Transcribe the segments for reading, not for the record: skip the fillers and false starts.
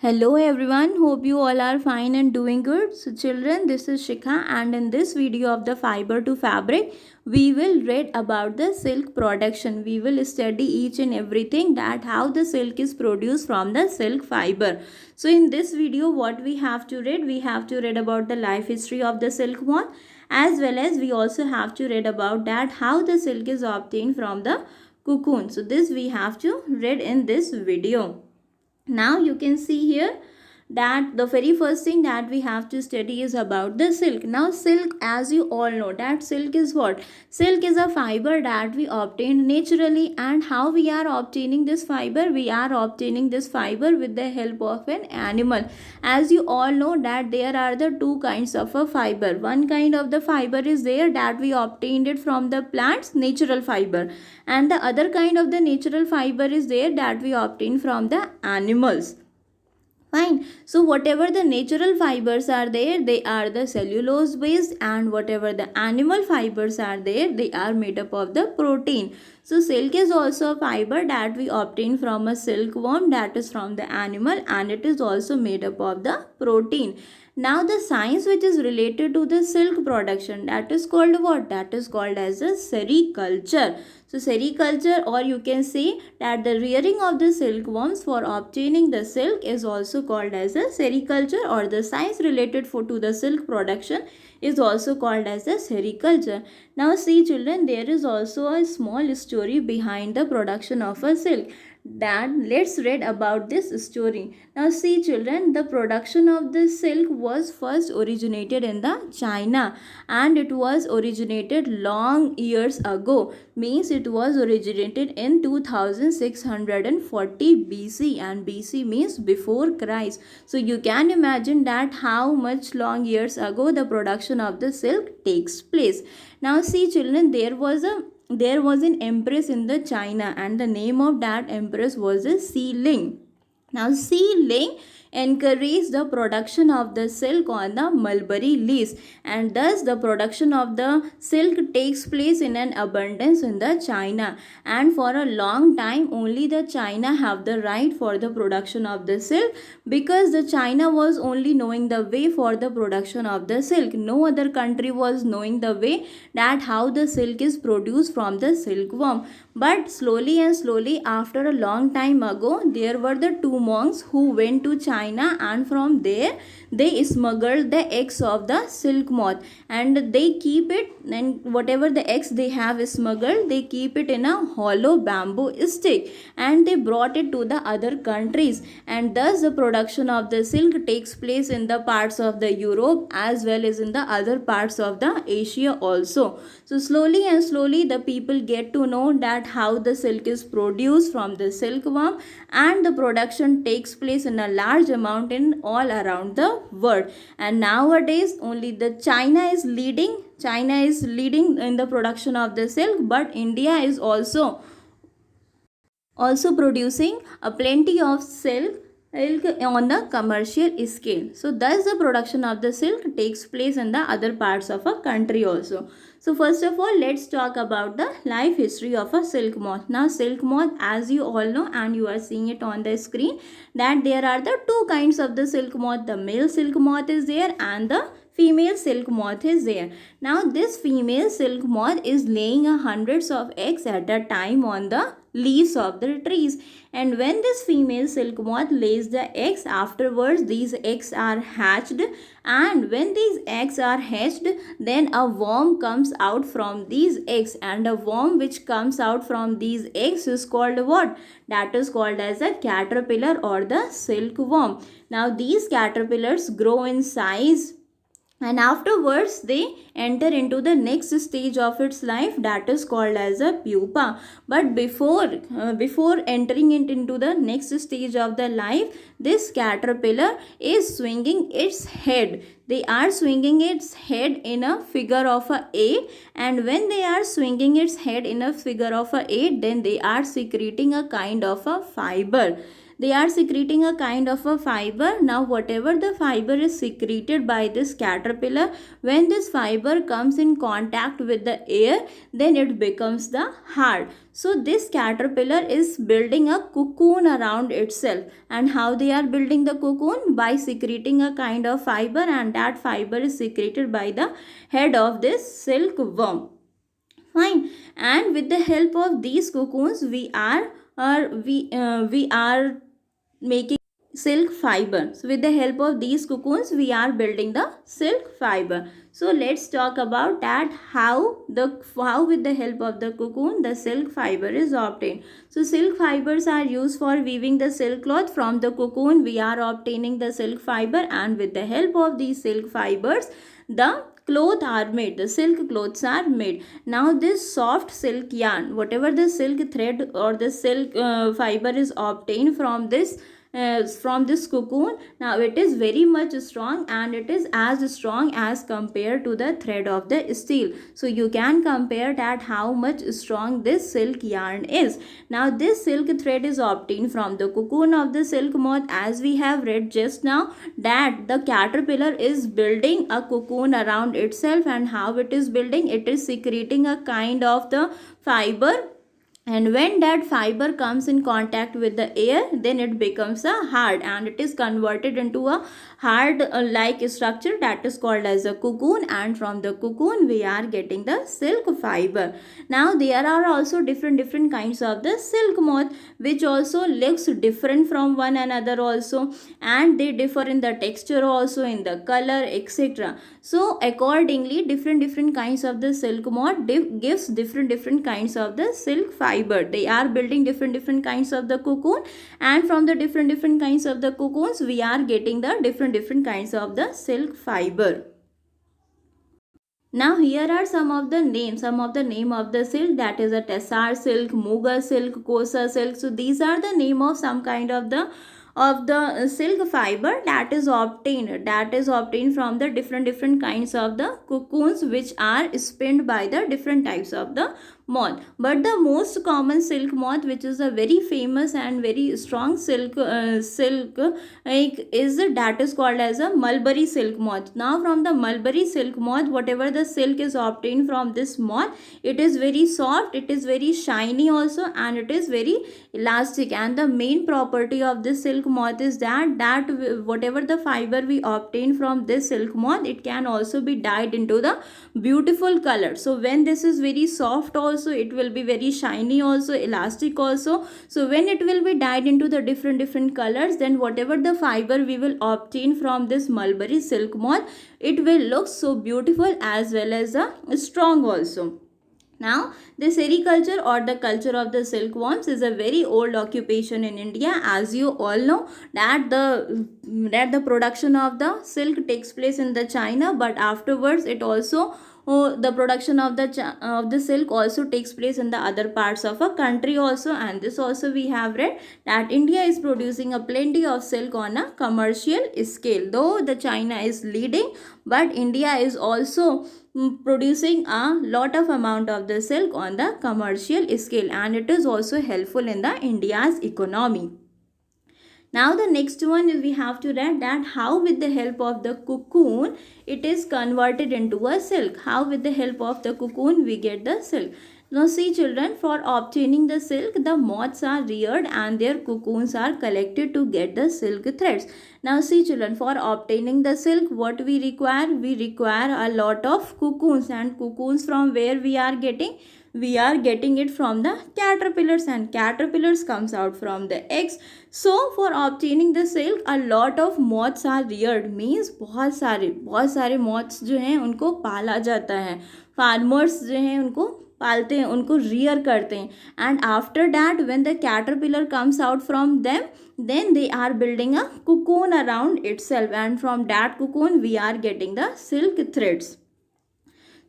Hello everyone, hope you all are fine and doing good. So children, this is Shikha and in this video of the fiber to fabric, we will read about the silk production. We will study each and everything that how the silk is produced from the silk fiber. So in this video, what we have to read? We have to read about the life history of the silk moth, as well as we also have to read about that how the silk is obtained from the cocoon. So this we have to read in this video. Now you can see here that the very first thing that we have to study is about the silk. Now silk, as you all know, that silk is what? Silk is a fiber that we obtain naturally. And how we are obtaining this fiber? We are obtaining this fiber with the help of an animal. As you all know that there are the two kinds of a fiber. One kind of the fiber is there that we obtained it from the plants, natural fiber, and the other kind of the natural fiber is there that we obtain from the animals. Fine. So whatever the natural fibers are there, they are the cellulose based, and whatever the animal fibers are there, they are made up of the protein. So silk is also a fiber that we obtain from a silkworm, that is from the animal, and it is also made up of the protein. Now the science which is related to the silk production, that is called what? That is called as a sericulture. So sericulture, or you can say that the rearing of the silkworms for obtaining the silk is also called as a sericulture, or the science related to the silk production is also called as a sericulture. Now see children, there is also a small story behind the production of a silk. Then let's read about this story. Now see children, the production of the silk was first originated in the China, and it was originated long years ago. Means it was originated in 2640 BC, and BC means before Christ. So you can imagine that how much long years ago the production of the silk takes place. Now see children, there was an empress in the China, and the name of that empress was a Si Ling. Now Si Ling encouraged the production of the silk on the mulberry leaves, and thus the production of the silk takes place in an abundance in the China. And for a long time only the China have the right for the production of the silk, because the China was only knowing the way for the production of the silk. No other country was knowing the way that how the silk is produced from the silkworm. But slowly and slowly, after a long time ago, there were the two monks who went to China, and from there they smuggled the eggs of the silk moth, and they keep it, and whatever the eggs they have smuggled, they keep it in a hollow bamboo stick, and they brought it to the other countries, and thus the production of the silk takes place in the parts of the Europe as well as in the other parts of the Asia also. So slowly and slowly the people get to know that how the silk is produced from the silkworm, and the production takes place in a large amount in all around the world. And nowadays only the China is leading in the production of the silk, but India is also producing a plenty of silk on the commercial scale. So thus the production of the silk takes place in the other parts of a country also. So first of all, let's talk about the life history of a silk moth. Now silk moth, as you all know and you are seeing it on the screen, that there are the two kinds of the silk moth. The male silk moth is there and the female silk moth is there. Now this female silk moth is laying hundreds of eggs at a time on the leaves of the trees, and when this female silk moth lays the eggs, afterwards these eggs are hatched, and when these eggs are hatched, then a worm comes out from these eggs, and a worm which comes out from these eggs is called what? That is called as a caterpillar or the silkworm. Now these caterpillars grow in size, and afterwards they enter into the next stage of its life, that is called as a pupa. But before entering it into the next stage of the life, this caterpillar is swinging its head. They are swinging its head in a figure of a 8, and when they are swinging its head in a figure of a 8, then they are secreting a kind of a fiber. they are secreting a kind of a fiber. Now whatever the fiber is secreted by this caterpillar, when this fiber comes in contact with the air, then it becomes the hard. So this caterpillar is building a cocoon around itself. And how they are building the cocoon? By secreting a kind of fiber, and that fiber is secreted by the head of this silkworm. Fine. And with the help of these cocoons, we are making silk fiber. So with the help of these cocoons, we are building the silk fiber. So let's talk about that, how with the help of the cocoon the silk fiber is obtained. So silk fibers are used for weaving the silk cloth. From the cocoon we are obtaining the silk fiber, and with the help of these silk fibers the cloth are made, the silk clothes are made. Now this soft silk yarn, whatever the silk thread or the silk fiber is obtained from this cocoon, now it is very much strong, and it is as strong as compared to the thread of the steel. So you can compare that how much strong this silk yarn is. Now this silk thread is obtained from the cocoon of the silk moth, as we have read just now that the caterpillar is building a cocoon around itself. And how it is building? It is secreting a kind of the fiber, and when that fiber comes in contact with the air, then it becomes a hard, and it is converted into a hard like structure, that is called as a cocoon. And from the cocoon we are getting the silk fiber. Now there are also different kinds of the silk moth, which also looks different from one another also, and they differ in the texture also, in the color, etc. So accordingly different kinds of the silk moth gives different kinds of the silk fiber. They are building different kinds of the cocoon, and from the different kinds of the cocoons we are getting the different kinds of the silk fiber. Now here are some of the name of the silk, that is a tessar silk, muga silk, kosa silk. So these are the name of some kind of the silk fiber that is obtained from the different kinds of the cocoons, which are spinned by the different types of the moth. But the most common silk moth, which is a very famous and very strong silk is that is called as a mulberry silk moth. Now from the mulberry silk moth, whatever the silk is obtained from this moth, it is very soft, it is very shiny also, and it is very elastic. And the main property of this silk moth is that whatever the fiber we obtain from this silk moth, it can also be dyed into the beautiful color. So when this is very soft also, it will be very shiny also, elastic also. So when it will be dyed into the different colors, then whatever the fiber we will obtain from this mulberry silk moth, it will look so beautiful as well as strong also. Now, the sericulture or the culture of the silkworms is a very old occupation in India. As you all know that the production of the silk takes place in the China, but afterwards it also the production of the silk also takes place in the other parts of a country also. And this also we have read that India is producing a plenty of silk on a commercial scale. Though the China is leading, but India is also producing a lot of amount of the silk on the commercial scale, and it is also helpful in the India's economy. Now the next one is we have to read that how with the help of the cocoon it is converted into a silk. How with the help of the cocoon we get the silk. Now see children, for obtaining the silk, the moths are reared and their cocoons are collected to get the silk threads. Now see children, for obtaining the silk, what we require? We require a lot of cocoons, and cocoons from where we are getting? We are getting it from the caterpillars, and caterpillars comes out from the eggs. So for obtaining the silk, a lot of moths are reared, means बहुत सारे moths जो हैं उनको पाला जाता है. Farmers जो हैं उनको पालते हैं, उनको rear करते हैं. And after that, when the caterpillar comes out from them, then they are building a cocoon around itself, and from that cocoon we are getting the silk threads.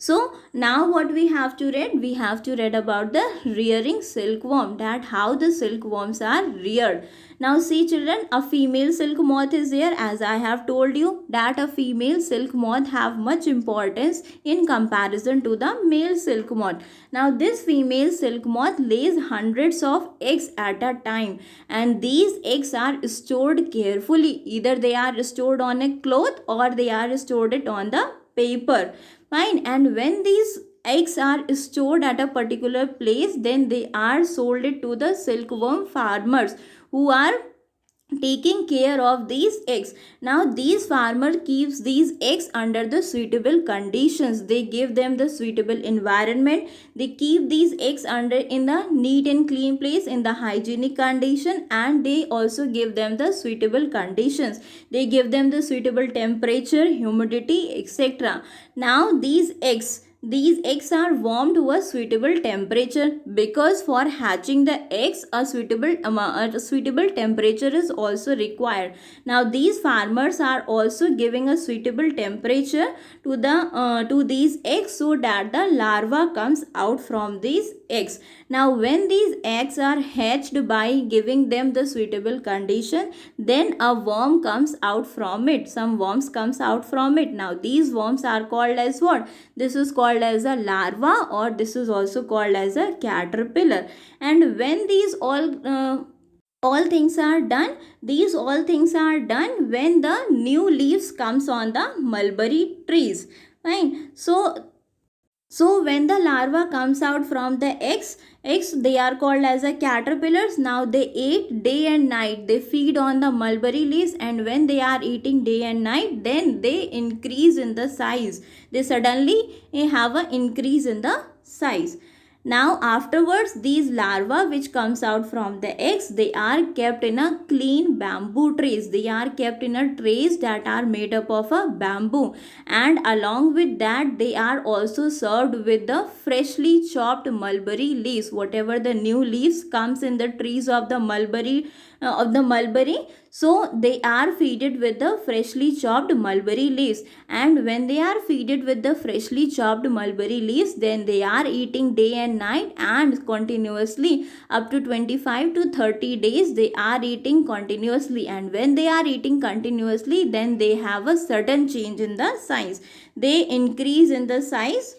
So now what we have to read? We have to read about the rearing silkworm, that how the silkworms are reared. Now see children, a female silk moth is there, as I have told you that a female silk moth have much importance in comparison to the male silk moth. Now this female silk moth lays hundreds of eggs at a time, and these eggs are stored carefully. Either they are stored on a cloth or they are stored it on the paper. Fine. And when these eggs are stored at a particular place, then they are sold it to the silkworm farmers who are taking care of these eggs. Now these farmer keeps these eggs under the suitable conditions. They give them the suitable environment. They keep these eggs under in the neat and clean place, in the hygienic condition, and they also give them the suitable conditions. They give them the suitable temperature, humidity, etc. Now these eggs are warmed to a suitable temperature, because for hatching the eggs a suitable temperature is also required. Now these farmers are also giving a suitable temperature to these eggs, so that the larva comes out from these eggs. Now when these eggs are hatched by giving them the suitable condition, then a worm comes out from it. Some worms comes out from it. Now these worms are called as what? This is called as a larva, or this is also called as a caterpillar. And when these all things are done, these all things are done when the new leaves comes on the mulberry trees. Fine. So when the larva comes out from the eggs they are called as a caterpillars. Now they eat day and night. They feed on the mulberry leaves, and when they are eating day and night, then they increase in the size. They suddenly have an increase in the size. Now afterwards, these larvae which comes out from the eggs, they are kept in a clean bamboo trays. They are kept in a trays that are made up of a bamboo, and along with that they are also served with the freshly chopped mulberry leaves. Whatever the new leaves comes in the trees of the mulberry, so they are feeded with the freshly chopped mulberry leaves. And when they are feeded with the freshly chopped mulberry leaves, then they are eating day and night, and continuously up to 25 to 30 days they are eating continuously. And when they are eating continuously, then they have a sudden change in the size. They increase in the size,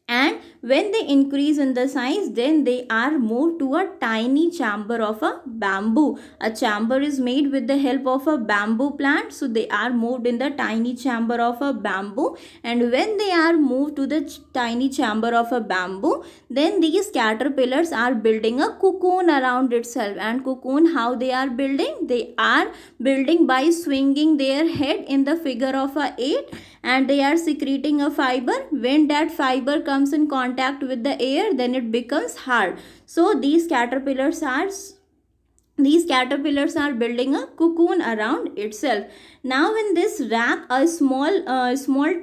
and when they increase in the size, then they are moved to a tiny chamber of a bamboo. A chamber is made with the help of a bamboo plant, so they are moved in the tiny chamber of a bamboo. And when they are moved to the tiny chamber of a bamboo, then these caterpillars are building a cocoon around itself. And cocoon, how they are building? They are building by swinging their head in the figure of a 8, and they are secreting a fiber. When that fiber comes in contact with the air, then it becomes hard. So these caterpillars are building a cocoon around itself. Now in this rack, a small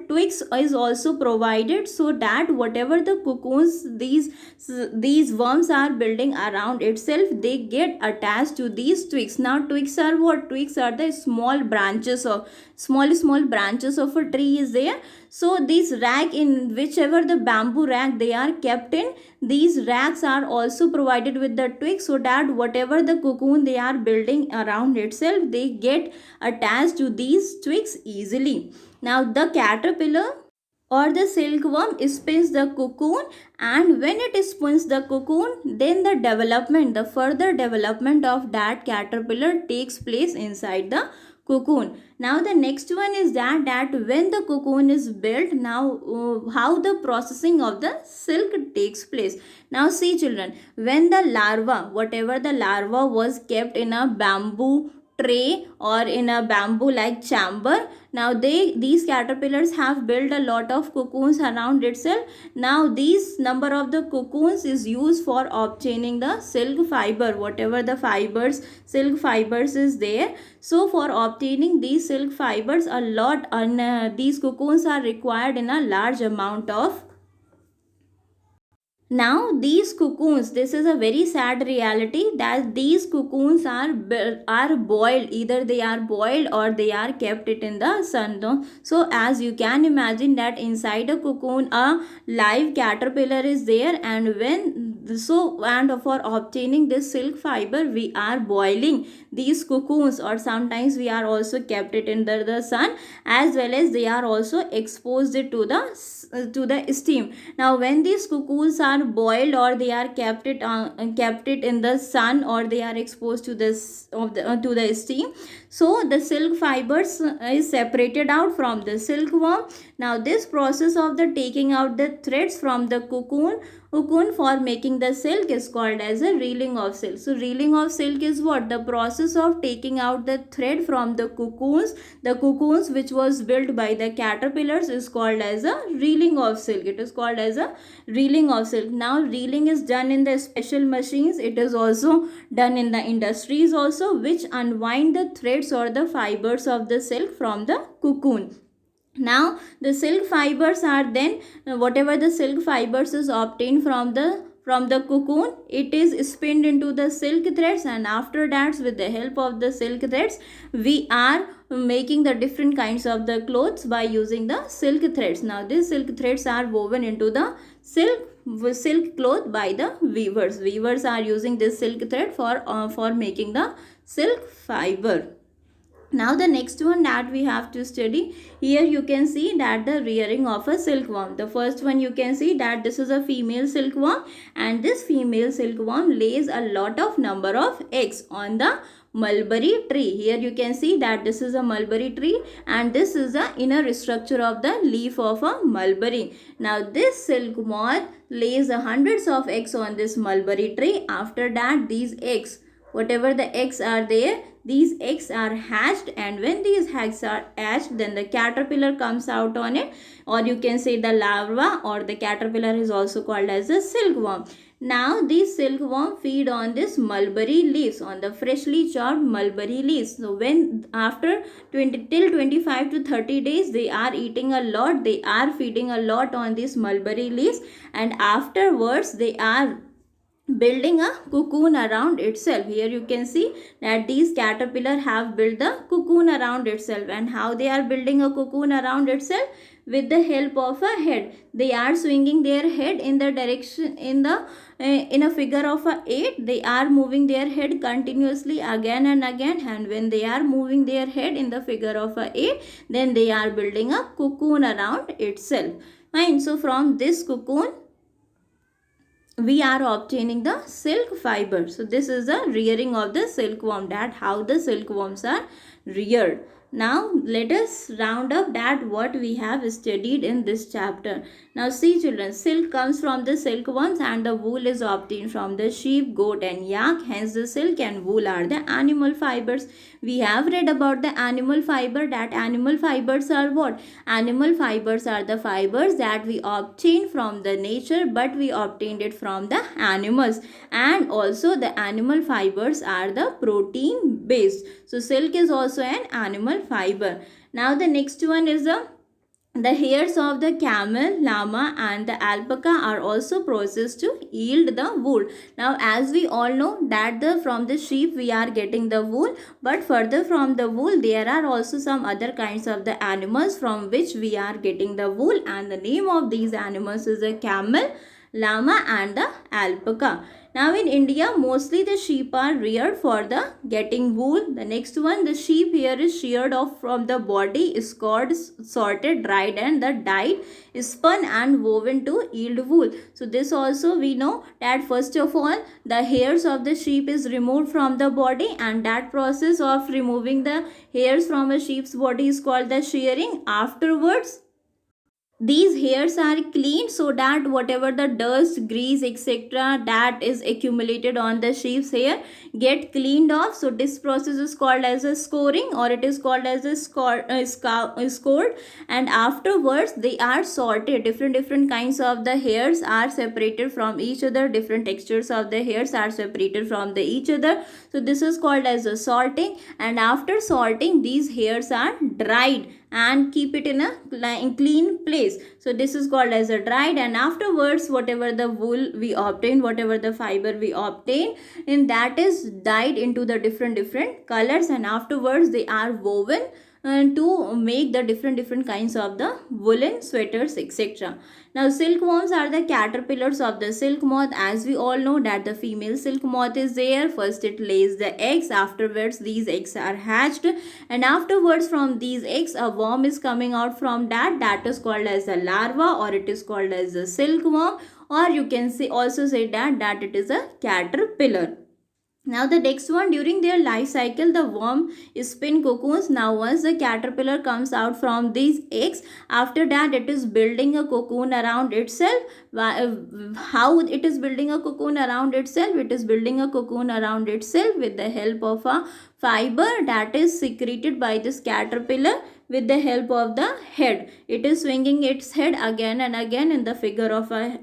twigs is also provided, so that whatever the cocoons these worms are building around itself, they get attached to these twigs. Now twigs are what? Twigs are the small branches of a tree is there. So this rack, in whichever the bamboo rack they are kept in, these racks are also provided with the twigs, so that whatever the cocoon they are building around itself, they get attached to these twigs easily. Now the caterpillar or the silkworm spins the cocoon, and when it spins the cocoon, then the further development of that caterpillar takes place inside the cocoon. Now the next one is that when the cocoon is built, now how the processing of the silk takes place. Now see children, when the larva, whatever the larva was kept in a bamboo tray or in a bamboo like chamber, now these caterpillars have built a lot of cocoons around itself. Now these number of the cocoons is used for obtaining the silk fiber, whatever the silk fibers is there. So for obtaining these silk fibers, these cocoons are required in a large amount of Now these cocoons, this is a very sad reality that these cocoons are boiled, either they are boiled or they are kept it in the sun, no? So as you can imagine that inside a cocoon a live caterpillar is there, and for obtaining this silk fiber we are boiling these cocoons, or sometimes we are also kept it under the sun, as well as they are also exposed it to the steam. Now when these cocoons are boiled or they are kept it in the sun, or they are exposed to this of the to the steam, so the silk fibers is separated out from the silkworm. Now this process of the taking out the threads from the cocoon for making the silk is called as a reeling of silk. So reeling of silk is what? The process of taking out the thread from the cocoons which was built by the caterpillars is called as a reeling of silk. It is called as a reeling of silk. Now reeling is done in the special machines. It is also done in the industries also, which unwind the threads or the fibers of the silk from the cocoon. Now the silk fibers are then, whatever the silk fibers is obtained from the cocoon, it is spinned into the silk threads, and after that with the help of the silk threads we are making the different kinds of the clothes by using the silk threads. Now these silk threads are woven into the silk cloth by the weavers are using this silk thread for making the silk fiber. Now the next one that we have to study, here you can see that the rearing of a silkworm. The first one you can see that this is a female silkworm, and this female silkworm lays a lot of number of eggs on the mulberry tree. Here you can see that this is a mulberry tree, and this is the inner structure of the leaf of a mulberry. Now this silk moth lays hundreds of eggs on this mulberry tree. After that these eggs, whatever the eggs are there, these eggs are hatched, and when these eggs are hatched then the caterpillar comes out on it, or you can say the larva, or the caterpillar is also called as a silkworm. Now these silkworm feed on this mulberry leaves, on the freshly chopped mulberry leaves. So when after 25 to 30 days they are eating a lot, they are feeding a lot on these mulberry leaves, and afterwards they are building a cocoon around itself. Here you can see that these caterpillar have built the cocoon around itself, and how they are building a cocoon around itself? With the help of a head. They are swinging their head in the direction in a figure of a 8. They are moving their head continuously again and again, and when they are moving their head in the figure of a 8, then they are building a cocoon around itself. Fine. So from this cocoon we are obtaining the silk fiber. So this is the rearing of the silkworm, that how the silkworms are reared. Now let us round up that what we have studied in this chapter. Now see children, silk comes from the silkworms, and the wool is obtained from the sheep, goat and yak. Hence the silk and wool are the animal fibers. We have read about the animal fiber, that animal fibers are what? Animal fibers are the fibers that we obtain from the nature, but we obtained it from the animals. And also the animal fibers are the protein based. So silk is also an animal fiber. Now the next one is the hairs of the camel, llama and the alpaca are also processed to yield the wool. Now as we all know that from the sheep we are getting the wool, but further from the wool there are also some other kinds of the animals from which we are getting the wool, and the name of these animals is the camel, llama and the alpaca. Now in India mostly the sheep are reared for the getting wool. The next one, the sheep here is sheared off from the body, scored, sorted, dried and the dyed, spun and woven to yield wool. So this also we know that first of all the hairs of the sheep is removed from the body, and that process of removing the hairs from a sheep's body is called the shearing. Afterwards these hairs are cleaned so that whatever the dust, grease etc that is accumulated on the sheep's hair get cleaned off. So this process is called as a scoring, or it is called as a scored. And afterwards they are sorted. Different kinds of the hairs are separated from each other, different textures of the hairs are separated from each other. So this is called as a sorting, and after sorting these hairs are dried, and keep it in a clean place. So this is called as a dried, and afterwards whatever the wool we obtain, whatever the fiber we obtain, and that is dyed into the different colors, and afterwards they are woven to make the different kinds of the woolen sweaters, etc. Now silkworms are the caterpillars of the silk moth. As we all know that the female silk moth is there, first it lays the eggs, afterwards these eggs are hatched, and afterwards from these eggs a worm is coming out from that is called as a larva, or it is called as a silkworm, or you can say also say that it is a caterpillar. Now the next one, during their life cycle the worm spin cocoons. Now once the caterpillar comes out from these eggs, after that it is building a cocoon around itself. How it is building a cocoon around itself? It is building a cocoon around itself with the help of a fiber that is secreted by this caterpillar with the help of the head. It is swinging its head again and again in the figure of a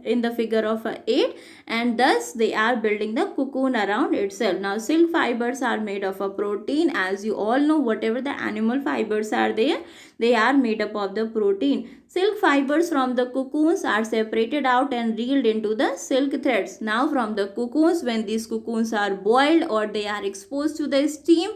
8, and thus they are building the cocoon around itself. Now silk fibers are made of a protein. As you all know, whatever the animal fibers are there, they are made up of the protein. Silk fibers from the cocoons are separated out and reeled into the silk threads. Now from the cocoons, when these cocoons are boiled or they are exposed to the steam,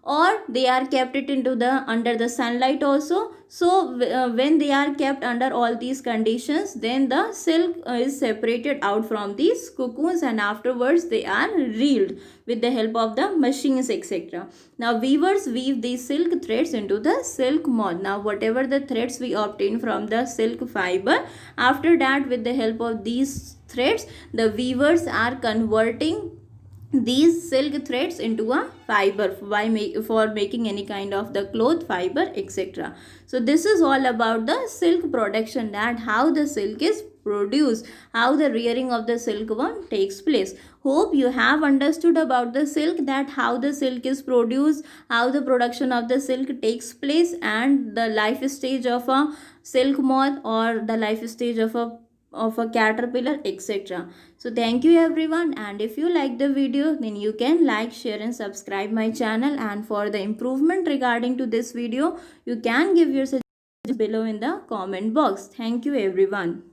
or they are kept it into the under the sunlight also, so when they are kept under all these conditions, then the silk is separated out from these cocoons, and afterwards they are reeled with the help of the machines, etc. Now weavers weave these silk threads into the silk moth. Now whatever the threads we obtain from the silk fiber, after that with the help of these threads the weavers are converting these silk threads into a fiber for making any kind of the cloth, fiber, etc. So this is all about the silk production, that how the silk is produced, how the rearing of the silkworm takes place. Hope you have understood about the silk, that how the silk is produced, how the production of the silk takes place, and the life stage of a silk moth or the life stage of a caterpillar, etc. So thank you everyone, and if you like the video then you can like, share and subscribe my channel, and for the improvement regarding to this video you can give your suggestions below in the comment box. Thank you everyone.